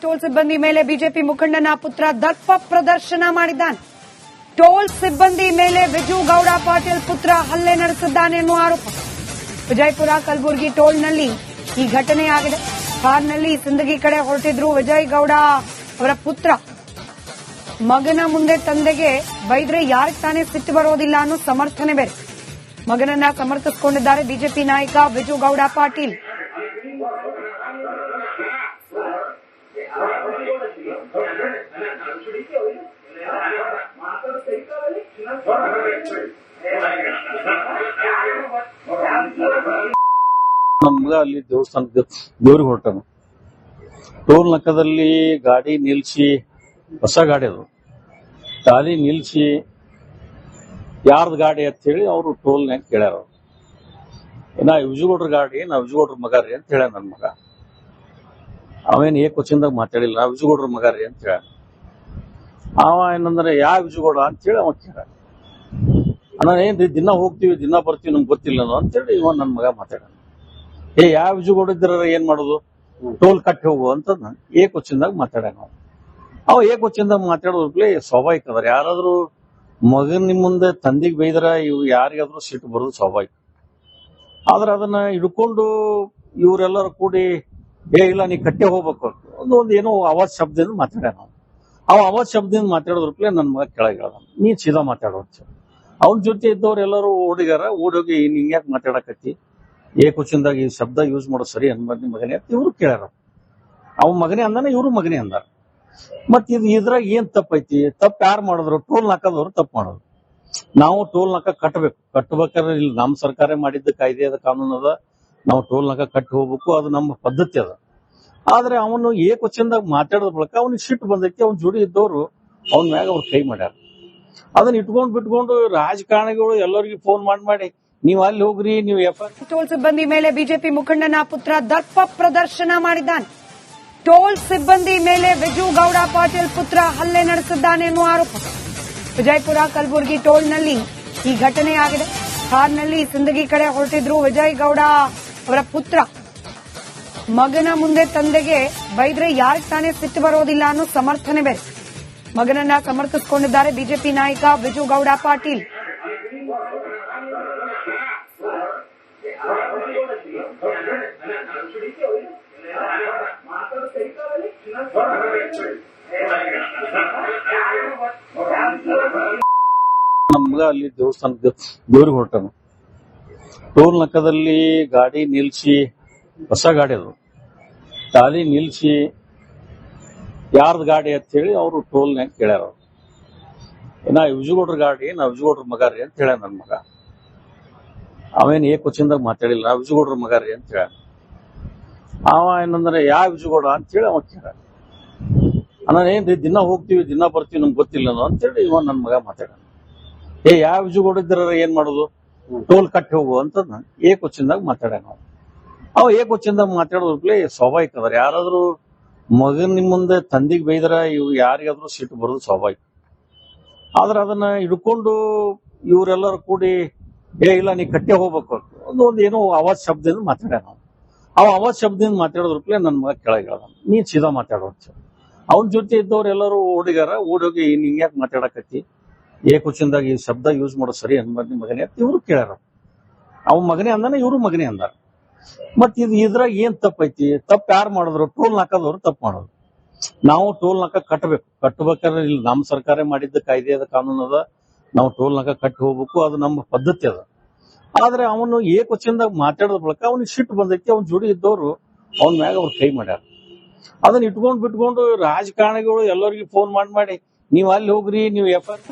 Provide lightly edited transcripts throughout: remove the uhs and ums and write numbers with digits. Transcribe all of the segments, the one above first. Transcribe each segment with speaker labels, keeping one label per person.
Speaker 1: Toll ಸಿಬ್ಬಂದಿ ಮೇಲೆ BJP ಮುಖಂಡನ ಪುತ್ರ ದರ್ಪ ಪ್ರದರ್ಶನ ಮಾಡಿದ್ದಾನೆ. ಟೋಲ್ ಸಿಬ್ಬಂದಿ ಮೇಲೆ ವಿಜು ಗೌಡ ಪಾಟೀಲ್ ಪುತ್ರ ಹಲ್ಲೆ ನಡೆಸಿದ್ದಾನೆ ಎನ್ನುವ ಆರೋಪ. ವಿಜಯಪುರ ಕಲಬುರಗಿ ಟೋಲ್ನಲ್ಲಿ ಈ ಘಟನೆಯಾಗಿದೆ. ಕಾರ್ನಲ್ಲಿ ಸಿಂದಗಿ ಕಡೆ ಹೊರಟಿದ್ರು ವಿಜಯ್ ಗೌಡ ಅವರ ಪುತ್ರ. ಮಗನ ಮುಂದೆ ತಂದೆಗೆ ಬೈದ್ರೆ ಯಾರಿಗೆ ತಾನೇ ಸಿಟ್ಟು ಬರೋದಿಲ್ಲ ಅನ್ನೋ ಸಮರ್ಥನೆ ಬೇರೆ. ಮಗನನ್ನ ಸಮರ್ಥಿಸಿಕೊಂಡಿದ್ದಾರೆ ಬಿಜೆಪಿ ನಾಯಕ ವಿಜು ಗೌಡ ಪಾಟೀಲ್.
Speaker 2: ನಮ್ಗ ಅಲ್ಲಿ ದೇವಸ್ಥಾನದ ದೇವ್ರಿಗೆ ಹೊರಟಾನ. ಟೋಲ್ ನಕ್ಕದಲ್ಲಿ ಗಾಡಿ ನಿಲ್ಸಿ, ಹೊಸ ಗಾಡಿ ಅದು, ಗಾಡಿ ನಿಲ್ಸಿ ಯಾರ್ದ ಗಾಡಿ ಅಂತ ಹೇಳಿ ಅವರು ಟೋಲ್ನ್ಯಾಗ ಕೇಳ್ಯಾರ. ನಾ ವಿಜುಗೌಡ್ರ ಗಾಡಿ, ನಾ ವಿಜುಗೌಡ್ರ ಮಗ ರೀ ಅಂತ ಹೇಳ್ಯಾನ. ನನ್ ಮಗ ಅವೇನ್ ಕ್ವಶನ್ದಾಗ ಮಾತಾಡಿಲ್ಲ, ನಾ ವಿಜುಗೌಡ್ರ ಮಗ ರೀ ಅಂತ ಹೇಳ್ಯಾನ. ಅವ ಏನಂದ್ರೆ ಯಾ ವಿಜುಗೌಡ ಅಂತ ಹೇಳಿ ಅವ ಕೇಳ. ನಾನು ಏನ್ರಿ ದಿನ ಹೋಗ್ತೀವಿ ದಿನ ಬರ್ತೀವಿ ನಮ್ಗೆ ಗೊತ್ತಿಲ್ಲ ಅಂತೇಳಿ ಇವ ನನ್ ಮಗ ಮಾತಾಡ. ಯಾವ ವಿಜುಗೌಡ ಇದ್ರ ಏನ್ ಮಾಡೋದು, ಟೋಲ್ ಕಟ್ಟಿ ಹೋಗು ಅಂತ ಕ್ವಶನ್ದಾಗ ಮಾತಾಡ್ಯಾನ. ಅವ ಕ್ವಶನ್ದಾಗ ಮಾತಾಡೋದ್ರೇ ಸ್ವಾಭಾವಿಕ ಅದಾರ. ಯಾರಾದ್ರೂ ಮಗನ್ ನಿಮ್ ಮುಂದೆ ತಂದಿಗೆ ಬೈದ್ರ ಇವ್ ಯಾರಿಗಾದ್ರೂ ಸಿಟ್ಟು ಬರೋದು ಸ್ವಾಭಾವಿಕ. ಆದ್ರೆ ಅದನ್ನ ಹಿಡ್ಕೊಂಡು ಇವರೆಲ್ಲರೂ ಕೂಡಿ ಇಲ್ಲ ನೀ ಕಟ್ಟೆ ಹೋಗ್ಬೇಕು ಒಂದು ಏನೋ ಅವಾಜ್ ಶಬ್ದದಿಂದ ಮಾತಾಡ್ಯಾನ. ಅವ ಅವಾಜ್ ಶಬ್ದದಿಂದ ಮಾತಾಡೋದ್ರೇ ನನ್ ಮಗ ಕೆಳಗೆ ನೀ ಸೀದಾ ಮಾತಾಡೋ. ಅವನ ಜೊತೆ ಇದ್ದವ್ರು ಎಲ್ಲರೂ ಓಡಿಗಾರ. ಓಡೋಗಿ ಹಿಂಗ್ಯಾಕ್ ಮಾತಾಡಕತ್ತಿ, ಕ್ವಶನ್ದಾಗ ಈ ಶಬ್ದ ಯೂಸ್ ಮಾಡೋದು ಸರಿ ಅನ್ಬಾರ್ದು ಮಗನೇ ಅಂತ ಇವ್ರು ಕೇಳ್ಯಾರ. ಅವ ಮಗನೇ ಅಂದಾನ, ಇವ್ರು ಮಗನೇ ಅಂದಾರ. ಮತ್ ಇದ್ರಾಗ ಏನ್ ತಪ್ಪೈತಿ? ತಪ್ಪು ಯಾರು ಮಾಡಿದ್ರು? ಟೋಲ್ ನಾಕದವ್ರು ತಪ್ಪು ಮಾಡೋದು. ನಾವು ಟೋಲ್ ನಾಕ ಕಟ್ಟಬೇಕು. ಕಟ್ಟಬೇಕಾದ್ರೆ ಇಲ್ಲಿ ನಮ್ಮ ಸರ್ಕಾರ ಮಾಡಿದ್ದ ಕಾಯ್ದೆ ಅದ, ಕಾನೂನು ಅದ. ನಾವು ಟೋಲ್ ನಾಕ ಕಟ್ಟಿ ಹೋಗ್ಬೇಕು, ಅದು ನಮ್ಮ ಪದ್ಧತಿ ಅದ. ಆದ್ರೆ ಅವನು ಕ್ವಶನ್ದಾಗ ಮಾತಾಡೋದ್ ಬಳಕ ಅವ್ನಿಗೆ ಸಿಟ್ಟು ಬಂದೈತಿ. ಅವ್ನ ಜೋಡಿ ಇದ್ದವ್ರು ಅವನ ಮ್ಯಾಗ ಅವ್ರು ಕೈ ಮಾಡ್ಯಾರ. ಅದನ್ನ ಬಿಟ್ಕೊಂಡು ರಾಜಕಾರಣಿಗಳು ಎಲ್ಲರಿಗೂ ಫೋನ್ ಮಾಡಿ ನೀವ್ ಅಲ್ಲಿ ಹೋಗ್ರಿ, ನೀವು
Speaker 1: ಟೋಲ್ ಸಿಬ್ಬಂದಿ ಮೇಲೆ ಬಿಜೆಪಿ ಮುಖಂಡನ ಪುತ್ರ ದರ್ಪ ಪ್ರದರ್ಶನ ಮಾಡಿದ್ದಾನೆ. ಟೋಲ್ ಸಿಬ್ಬಂದಿ ಮೇಲೆ ವಿಜು ಗೌಡ ಪಾಟೀಲ್ ಪುತ್ರ ಹಲ್ಲೆ ನಡೆಸಿದ್ದಾನೆ ಎನ್ನುವ ಆರೋಪ. ವಿಜಯಪುರ ಕಲಬುರಗಿ ಟೋಲ್ನಲ್ಲಿ ಈ ಘಟನೆಯಾಗಿದೆ. ಕಾರ್ನಲ್ಲಿ ಸಿಂದಗಿ ಕಡೆ ಹೊರಟಿದ್ರು ವಿಜಯ್ ಗೌಡ ಅವರ ಪುತ್ರ. ಮಗನ ಮುಂದೆ ತಂದೆಗೆ ಬೈದ್ರೆ ಯಾರಿಗೆ ತಾನೇ ಸಿಟ್ಟು ಬರೋದಿಲ್ಲ ಅನ್ನೋ ಸಮರ್ಥನೆ ಬೇರೆ. ಮಗನನ್ನ ಸಮರ್ಥಿಸಿಕೊಂಡಿದ್ದಾರೆ ಬಿಜೆಪಿ ನಾಯಕ ವಿಜು ಗೌಡ ಪಾಟೀಲ್.
Speaker 2: ನಮ್ಗ ಅಲ್ಲಿ ದೇವಸ್ಥಾನದ ದೇವ್ರಿಗೆ ಹೊರಟಾನ. ಟೋಲ್ ನಕ್ಕದಲ್ಲಿ ಗಾಡಿ ನಿಲ್ಸಿ, ಹೊಸ ಗಾಡಿ ಅದು, ಗಾಡಿ ನಿಲ್ಸಿ ಯಾರ್ದ ಗಾಡಿ ಅಂತ ಹೇಳಿ ಅವರು ಟೋಲ್ನ್ಯಾಗ ಕೇಳ್ಯಾರ. ನಾ ವಿಜುಗೌಡ್ರ ಗಾಡಿ, ನಾ ವಿಜುಗೌಡ್ರ ಮಗ ರೀ ಅಂತ ಹೇಳ್ಯಾನ. ನನ್ ಮಗ ಅವೇನ್ ಕ್ವಶನ್ದಾಗ ಮಾತಾಡಿಲ್ಲ, ನಾ ವಿಜುಗೌಡ್ರ ಮಗ ರೀ ಅಂತ ಹೇಳ್ಯಾನ. ಅವ ಏನಂದ್ರೆ ಯಾವ ವಿಜುಗೌಡ ಅಂತ ಹೇಳಿ ಅವ ಕೇಳ. ನಾನು ಏನ್ರಿ ದಿನ ಹೋಗ್ತೀವಿ ದಿನ ಬರ್ತೀವಿ ನಮ್ಗೆ ಗೊತ್ತಿಲ್ಲ ಅಂತೇಳಿ ಇವ ನನ್ ಮಗ ಮಾತಾಡ. ಯಾವ ವಿಜುಗೌಡ ಇದ್ರ ಏನ್ ಮಾಡೋದು, ಟೋಲ್ ಕಟ್ಟಿ ಹೋಗು ಅಂತ ಕ್ವಶನ್ದಾಗ ಮಾತಾಡ್ಯಾನ. ಅವ ಕ್ವಶನ್ದಾಗ ಮಾತಾಡೋದ್ರೇ ಸ್ವಾಭಾವಿಕ ಅದಾರ. ಯಾರಾದ್ರೂ ಮಗನ್ ನಿಮ್ ಮುಂದೆ ತಂದಿಗೆ ಬೈದ್ರ ಇವ್ ಯಾರಿಗಾದ್ರೂ ಸಿಟ್ಟು ಬರೋದು ಸ್ವಾಭಾವಿಕ. ಆದ್ರೆ ಅದನ್ನ ಹಿಡ್ಕೊಂಡು ಇವರೆಲ್ಲರೂ ಕೂಡಿ ಇಲ್ಲ ನೀ ಕಟ್ಟೆ ಹೋಗ್ಬೇಕು ಒಂದು ಏನೋ ಅವಾಜ್ ಶಬ್ದದಿಂದ ಮಾತಾಡ್ಯಾನ. ಅವ ಅವಾಜ್ ಶಬ್ದದಿಂದ ಮಾತಾಡೋದ್ರೇ ನನ್ ಮಗ ಕೆಳಗೆ ನೀ ಸೀದಾ ಮಾತಾಡೋ. ಅವನ ಜೊತೆ ಇದ್ದವ್ರು ಎಲ್ಲರೂ ಓಡಿಗಾರ. ಓಡೋಗಿ ಹಿಂಗ್ಯಾಕ್ ಮಾತಾಡಕತ್ತಿ, ಕ್ವಶನ್ದಾಗ ಈ ಶಬ್ದ ಯೂಸ್ ಮಾಡೋದು ಸರಿ ಅನ್ಬಾರ್ದು ಮಗನೇ ಅಂತ ಇವ್ರು ಕೇಳ್ಯಾರ. ಅವ ಮಗನೇ ಅಂದಾನ, ಇವ್ರು ಮಗನೇ ಅಂದಾರ. ಮತ್ ಇದ್ರಾಗ ಏನ್ ತಪ್ಪೈತಿ? ತಪ್ಪು ಯಾರು ಮಾಡಿದ್ರು? ಟೋಲ್ ನಾಕದವ್ರು ತಪ್ಪು ಮಾಡೋದು. ನಾವು ಟೋಲ್ ನಾಕ ಕಟ್ಟಬೇಕು. ಕಟ್ಟಬೇಕಾದ್ರೆ ಇಲ್ಲಿ ನಮ್ಮ ಸರ್ಕಾರ ಮಾಡಿದ್ದ ಕಾಯ್ದೆ ಅದ, ಕಾನೂನು ಅದ. ನಾವು ಟೋಲ್ ನಾಕ ಕಟ್ಟಿ ಹೋಗ್ಬೇಕು, ಅದು ನಮ್ಮ ಪದ್ಧತಿ ಅದ. ಆದ್ರೆ ಅವನು ಕ್ವಶನ್ದಾಗ ಮಾತಾಡೋದ್ ಬಳಕ ಅವ್ನಿಗೆ ಸಿಟ್ಟು ಬಂದೈತಿ. ಅವ್ನ ಜೋಡಿ ಇದ್ದವ್ರು ಅವನ ಮ್ಯಾಗ ಅವ್ರು ಕೈ ಮಾಡ್ಯಾರ. ಅದನ್ನ ಬಿಟ್ಕೊಂಡು ರಾಜಕಾರಣಿಗಳು ಎಲ್ಲರಿಗೂ ಫೋನ್ ಮಾಡಿ ನೀವ್ ಅಲ್ಲಿ ಹೋಗ್ರಿ, ನೀವು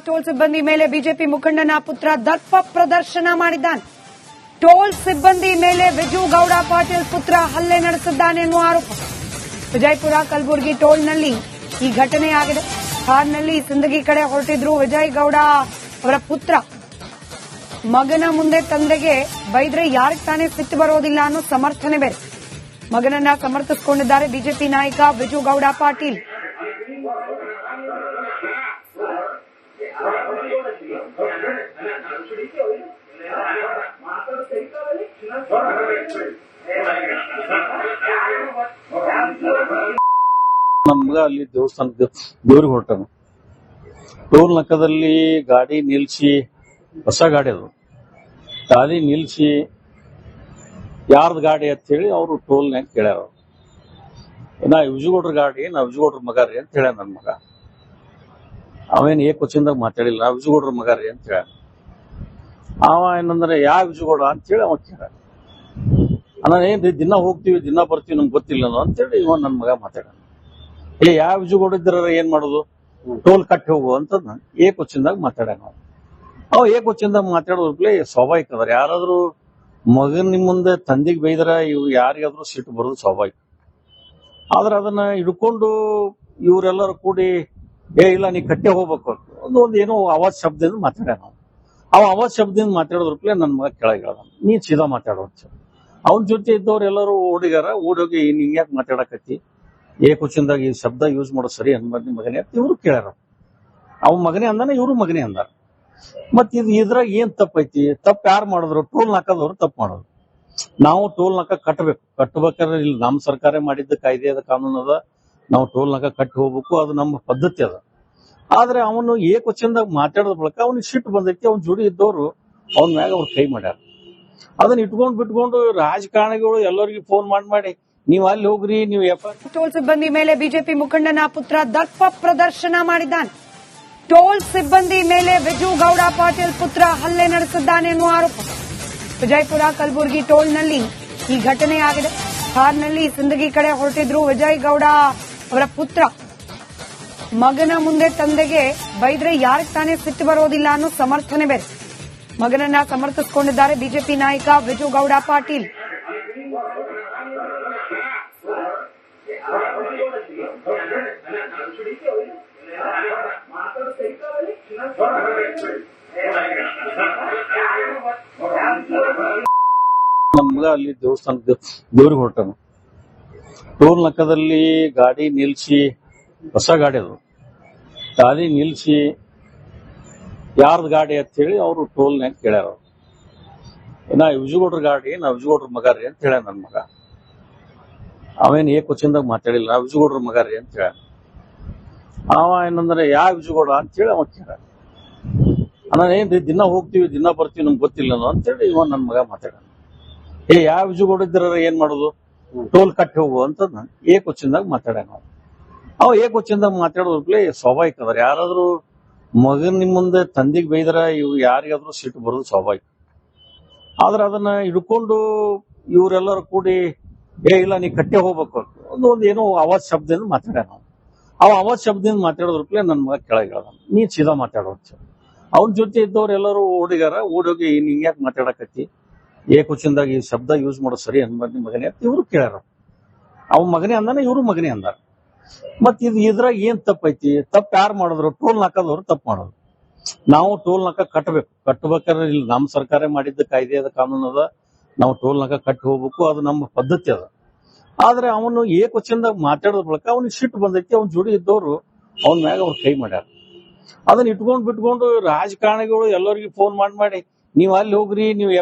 Speaker 1: ಟೋಲ್ ಸಿಬ್ಬಂದಿ ಮೇಲೆ ಬಿಜೆಪಿ ಮುಖಂಡನ ಪುತ್ರ ದರ್ಪ ಪ್ರದರ್ಶನ ಮಾಡಿದ್ದಾನೆ. ಟೋಲ್ ಸಿಬ್ಬಂದಿ ಮೇಲೆ ವಿಜು ಗೌಡ ಪಾಟೀಲ್ ಪುತ್ರ ಹಲ್ಲೆ ನಡೆಸಿದ್ದಾನೆ ಎನ್ನುವ ಆರೋಪ. ವಿಜಯಪುರ ಕಲಬುರಗಿ ಟೋಲ್ನಲ್ಲಿ ಈ ಘಟನೆಯಾಗಿದೆ. ಕಾರ್ನಲ್ಲಿ ಸಿಂದಗಿ ಕಡೆ ಹೊರಟಿದ್ರು ವಿಜಯ್ ಗೌಡ ಅವರ ಪುತ್ರ. ಮಗನ ಮುಂದೆ ತಂದೆಗೆ ಬೈದ್ರೆ ಯಾರಿಗೆ ತಾನೇ ಸಿಟ್ಟು ಬರೋದಿಲ್ಲ ಅನ್ನೋ ಸಮರ್ಥನೆ ಬೇರೆ. ಮಗನನ್ನ ಸಮರ್ಥಿಸಿಕೊಂಡಿದ್ದಾರೆ ಬಿಜೆಪಿ ನಾಯಕ ವಿಜು ಗೌಡ ಪಾಟೀಲ್.
Speaker 2: ನನ್ನ ಮಗ ಅಲ್ಲಿ ದೇವಸ್ಥಾನದ ದೇವ್ರಿಗೆ ಹೊರಟಾನ. ಟೋಲ್ ನಕ್ಕದಲ್ಲಿ ಗಾಡಿ ನಿಲ್ಸಿ, ಹೊಸ ಗಾಡಿ ಅದು, ಗಾಡಿ ನಿಲ್ಸಿ ಯಾರ್ದು ಗಾಡಿ ಅಂತ ಹೇಳಿ ಅವರು ಟೋಲ್ನ್ಯಾಗ ಕೇಳ್ಯಾರ. ನಾ ವಿಜಯಗೌಡ್ರ ಗಾಡಿ, ನಾ ವಿಜಯಗೌಡ್ರ ಮಗ ರೀ ಅಂತ ಹೇಳ್ಯಾನ ನನ್ನ ಮಗ. ಅವೇನ್ ಕ್ವಶನ್ದಾಗ ಮಾತಾಡಿಲ್ಲ, ನಾ ವಿಜಯಗೌಡ್ರ ಮಗ ರೀ ಅಂತ ಹೇಳ್ಯಾನ. ಅವ ಏನಂದ್ರೆ ಯಾವ ವಿಜಯಗೌಡ ಅಂತ ಹೇಳಿ ಅವ ಕೇಳ. ನಾನು ಏನ್ರಿ ದಿನ ಹೋಗ್ತೀವಿ ದಿನ ಬರ್ತೀವಿ ನಮ್ಗೆ ಗೊತ್ತಿಲ್ಲ ಅಂತೇಳಿ ಇವ ನನ್ನ ಮಗ ಮಾತಾಡ. ಯಾವ ವಿಜಯಗೌಡ ಇದ್ರ ಏನ್ ಮಾಡೋದು, ಟೋಲ್ ಕಟ್ಟಿ ಹೋಗು ಅಂತ ಕ್ವಶನ್ದಾಗ ಮಾತಾಡ್ಯಾನ. ಅವ ಕ್ವಶನ್ದಾಗ ಮಾತಾಡೋದ್ರಪ್ಲೆ ಸ್ವಾಭಾವಿಕ ಅದಾರ. ಯಾರಾದ್ರೂ ಮಗನ್ ನಿಮ್ ಮುಂದೆ ತಂದಿಗೆ ಬೈದ್ರ ಇವ್ ಯಾರಿಗಾದ್ರೂ ಸಿಟ್ಟು ಬರೋದು ಸ್ವಾಭಾವಿಕ. ಆದ್ರೆ ಅದನ್ನ ಹಿಡ್ಕೊಂಡು ಇವರೆಲ್ಲರೂ ಕೂಡಿ ಇಲ್ಲ ನೀ ಕಟ್ಟೆ ಹೋಗ್ಬೇಕು ಒಂದು ಏನೋ ಅವಾಜ್ ಶಬ್ದದಿಂದ ಮಾತಾಡ್ಯಾನ. ಅವ ಅವಾಜ್ ಶಬ್ದದಿಂದ ಮಾತಾಡೋದ್ರಪ್ಲೆ ನನ್ನ ಮಗ ಕೆಳಗೆ ಹೇಳ್ದ, ನೀ ಸೀದಾ ಮಾತಾಡೋ ಅಂತ. ಅವನ ಜೊತೆ ಇದ್ದವ್ರು ಎಲ್ಲರೂ ಓಡಿಗಾರ, ಓಡೋಗಿ ಹಿಂಗ್ಯಾಕ್ ಮಾತಾಡಕತ್ತಿ, ಕ್ವಶನ್ದಾಗ ಈ ಶಬ್ದ ಯೂಸ್ ಮಾಡೋ ಸರಿ ಅನ್ಬಾರ್ದು ಮಗನೇ ಅಂತ ಇವ್ರು ಕೇಳ್ಯಾರ. ಅವ್ ಮಗನೇ ಅಂದಾನ, ಇವ್ರು ಮಗನೇ ಅಂದಾರ. ಮತ್ ಇದ್ರಾಗ ಏನ್ ತಪ್ಪೈತಿ? ತಪ್ಪು ಯಾರು ಮಾಡಿದ್ರು? ಟೋಲ್ ನಾಕದವ್ರು ತಪ್ಪು ಮಾಡೋದು. ನಾವು ಟೋಲ್ ನಾಕ ಕಟ್ಟಬೇಕಾದ್ರೆ ಇಲ್ಲಿ ನಮ್ಮ ಸರ್ಕಾರ ಮಾಡಿದ್ದ ಕಾಯ್ದೆ ಅದ, ಕಾನೂನು ಅದ, ನಾವು ಟೋಲ್ ನಾಕ ಕಟ್ಟಿ ಹೋಗ್ಬೇಕು, ಅದು ನಮ್ಮ ಪದ್ಧತಿ ಅದ. ಆದ್ರೆ ಅವನು ಕ್ವಶನ್ದಾಗ ಮಾತಾಡೋದ್ ಬಳಕ ಅವ್ನಿಗೆ ಸಿಟ್ಟು ಬಂದೈತಿ. ಅವ್ನ ಜೋಡಿ ಇದ್ದವ್ರು ಅವನ ಮ್ಯಾಗ ಅವ್ರು ಕೈ ಮಾಡ್ಯಾರ. ಅದನ್ನ ಬಿಟ್ಕೊಂಡು ರಾಜಕಾರಣಿಗಳು ಎಲ್ಲರಿಗೂ ಫೋನ್ ಮಾಡಿ ನೀವ್ ಅಲ್ಲಿ ಹೋಗ್ರಿ, ನೀವು
Speaker 1: ಟೋಲ್ ಸಿಬ್ಬಂದಿ ಮೇಲೆ ಬಿಜೆಪಿ ಮುಖಂಡನ ಪುತ್ರ ದರ್ಪ ಪ್ರದರ್ಶನ ಮಾಡಿದ್ದಾನೆ. ಟೋಲ್ ಸಿಬ್ಬಂದಿ ಮೇಲೆ ವಿಜು ಗೌಡ ಪಾಟೀಲ್ ಪುತ್ರ ಹಲ್ಲೆ ನಡೆಸಿದ್ದಾನೆ ಎನ್ನುವ ಆರೋಪ. ವಿಜಯಪುರ ಕಲಬುರಗಿ ಟೋಲ್ನಲ್ಲಿ ಈ ಘಟನೆಯಾಗಿದೆ. ಕಾರ್ನಲ್ಲಿ ಸಿಂದಗಿ ಕಡೆ ಹೊರಟಿದ್ರು ವಿಜಯ್ ಗೌಡ ಅವರ ಪುತ್ರ. ಮಗನ ಮುಂದೆ ತಂದೆಗೆ ಬೈದ್ರೆ ಯಾರಿಗೆ ತಾನೇ ಸಿಟ್ಟು ಬರೋದಿಲ್ಲ ಅನ್ನೋ ಸಮರ್ಥನೆ ಬೇರೆ. ಮಗನನ್ನ ಸಮರ್ಥಿಸಿಕೊಂಡಿದ್ದಾರೆ ಬಿಜೆಪಿ ನಾಯಕ ವಿಜು ಗೌಡ ಪಾಟೀಲ್.
Speaker 2: ನನ್ನ ಮಗ ಅಲ್ಲಿ ದೇವಸ್ಥಾನದ ದೇವ್ರಿಗೆ ಹೊರಟಾನ. ಟೋಲ್ ನಕ್ಕದಲ್ಲಿ ಗಾಡಿ ನಿಲ್ಸಿ, ಹೊಸ ಗಾಡಿ ಅದು, ಗಾಡಿ ನಿಲ್ಸಿ ಯಾರ್ದು ಗಾಡಿ ಅಂತ ಹೇಳಿ ಅವರು ಟೋಲ್ನ್ಯಾಗ ಕೇಳ್ಯಾರ. ನಾ ವಿಜಯಗೌಡ್ರ ಗಾಡಿ, ನಾ ವಿಜಯಗೌಡ್ರ ಮಗ ರೀ ಅಂತ ಹೇಳ್ಯಾನ ನನ್ನ ಮಗ. ಅವೇನ್ ಕ್ವಶನ್ದಾಗ ಮಾತಾಡಿಲ್ಲ, ನಾ ವಿಜಯಗೌಡ್ರ ಮಗ ರೀ ಅಂತ ಹೇಳ್ಯಾನ. ಅವ ಏನಂದ್ರೆ ಯಾವ ವಿಜಯಗೌಡ ಅಂತ ಹೇಳಿ ಅವ ಕೇಳ. ನಾನು ಏನ್ರಿ ದಿನ ಹೋಗ್ತೀವಿ ದಿನ ಬರ್ತೀವಿ ನಮ್ಗೆ ಗೊತ್ತಿಲ್ಲ ಅಂತೇಳಿ ಇವ ನನ್ನ ಮಗ ಮಾತಾಡ್ಯಾನ. ಯಾವ ವಿಜಯಗೌಡ ಇದ್ರ ಏನ್ ಮಾಡೋದು, ಟೋಲ್ ಕಟ್ಟಿ ಹೋಗು ಅಂತ ಕ್ವಶನ್ದಾಗ ಮಾತಾಡ್ಯಾನ. ಅವ ಕ್ವಶನ್ದಾಗ ಮಾತಾಡೋದ್ರಪ್ಲೆ ಸ್ವಾಭಾವಿಕ ಅದಾರ. ಯಾರಾದ್ರೂ ಮಗನ್ ನಿಮ್ ಮುಂದೆ ತಂದಿಗೆ ಬೈದ್ರ ಇವ್ ಯಾರಿಗಾದ್ರೂ ಸಿಟ್ಟು ಬರೋದು ಸ್ವಾಭಾವಿಕ. ಆದ್ರೆ ಅದನ್ನ ಹಿಡ್ಕೊಂಡು ಇವರೆಲ್ಲರೂ ಕೂಡಿ ಇಲ್ಲ ನೀ ಕಟ್ಟೆ ಹೋಗ್ಬೇಕು ಒಂದು ಏನೋ ಅವಾಜ್ ಶಬ್ದದಿಂದ ಮಾತಾಡ್ಯಾನ. ಅವ ಅವಾಜ್ ಶಬ್ದದಿಂದ ಮಾತಾಡೋದ್ರಪ್ಲೆ ನನ್ನ ಮಗ ಕೆಳಗೆ ಹೇಳ್ದ, ನೀ ಸೀದಾ ಮಾತಾಡೋ ಅಂತ. ಅವನ ಜೊತೆ ಇದ್ದವ್ರು ಎಲ್ಲರೂ ಓಡಿಗಾರ, ಓಡೋಗಿ ಹಿಂಗ್ಯಾಕ್ ಮಾತಾಡಕತ್ತಿ, ಕ್ವಶನ್ದಾಗ ಈ ಶಬ್ದ ಯೂಸ್ ಮಾಡೋ ಸರಿ ಅನ್ಬಾರ್ದು ಮಗನೇ ಅಂತ ಇವ್ರು ಕೇಳ್ಯಾರ. ಅವ್ ಮಗನೇ ಅಂದಾನ, ಇವ್ರು ಮಗನೇ ಅಂದಾರ. ಮತ್ ಇದ್ರಾಗ ಏನ್ ತಪ್ಪೈತಿ? ತಪ್ಪು ಯಾರು ಮಾಡಿದ್ರು? ಟೋಲ್ ನಾಕದವ್ರು ತಪ್ಪು ಮಾಡೋದು. ನಾವು ಟೋಲ್ ನಾಕ ಕಟ್ಟಬೇಕಾದ್ರೆ ಇಲ್ಲಿ ನಮ್ಮ ಸರ್ಕಾರ ಮಾಡಿದ್ದ ಕಾಯ್ದೆ ಅದ, ಕಾನೂನು ಅದ, ನಾವು ಟೋಲ್ ನಾಕ ಕಟ್ಟಿ ಹೋಗ್ಬೇಕು, ಅದು ನಮ್ಮ ಪದ್ಧತಿ ಅದ. ಆದ್ರೆ ಅವನು ಕ್ವಶನ್ದಾಗ ಮಾತಾಡೋದ್ ಬಳಕ ಅವ್ನಿಗೆ ಸಿಟ್ಟು ಬಂದೈತಿ. ಅವ್ನ ಜೋಡಿ ಇದ್ದವ್ರು ಅವನ ಮ್ಯಾಗ ಅವ್ರು ಕೈ ಮಾಡ್ಯಾರ. ಅದನ್ನ ಬಿಟ್ಕೊಂಡು ರಾಜಕಾರಣಿಗಳು ಎಲ್ಲರಿಗೂ ಫೋನ್ ಮಾಡಿ ನೀವ್ ಅಲ್ಲಿ ಹೋಗ್ರಿ, ನೀವು